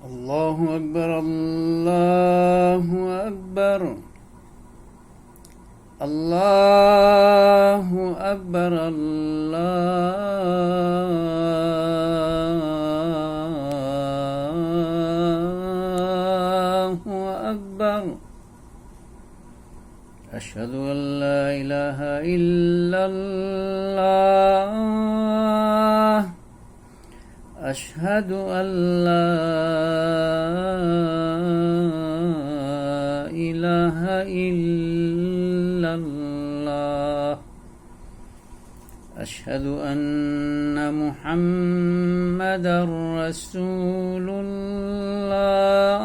الله أكبر الله أكبر الله أكبر الله أكبر. أشهد أن لا إله إلا الله أشهد أن لا إله إلا الله أشهد أن محمدا رسول الله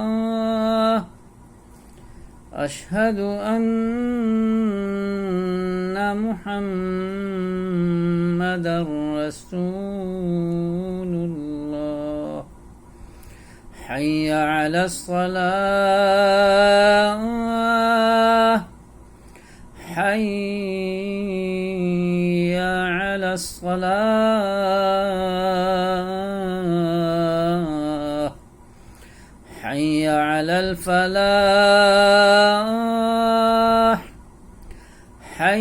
أشهد أن محمدا رسول الله. حي على الصلاة حي على الصلاة حي على الفلاح حي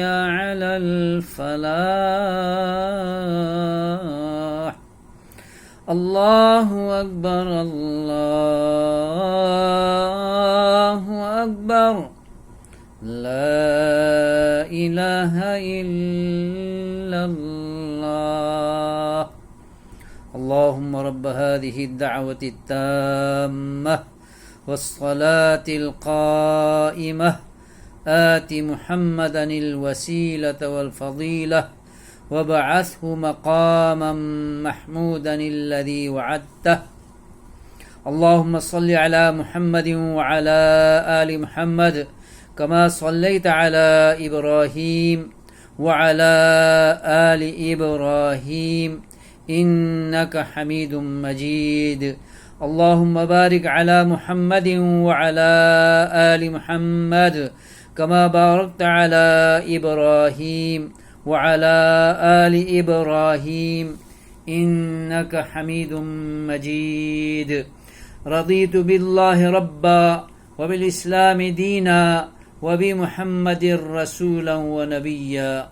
على الفلاح. الله أكبر الله أكبر لا إله إلا الله. اللهم رب هذه الدعوة التامة والصلاة القائمة آت محمدا الوسيلة والفضيلة وابعثه مقاما محمودا الذي وعدته. اللهم صل على محمد وعلى آل محمد كما صليت على إبراهيم وعلى آل إبراهيم إنك حميد مجيد. اللهم بارك على محمد وعلى آل محمد كما باركت على إبراهيم وعلى آل إبراهيم إنك حميد مجيد. رضيت بالله ربا وبالإسلام دينا وبمحمد رسولا ونبيا.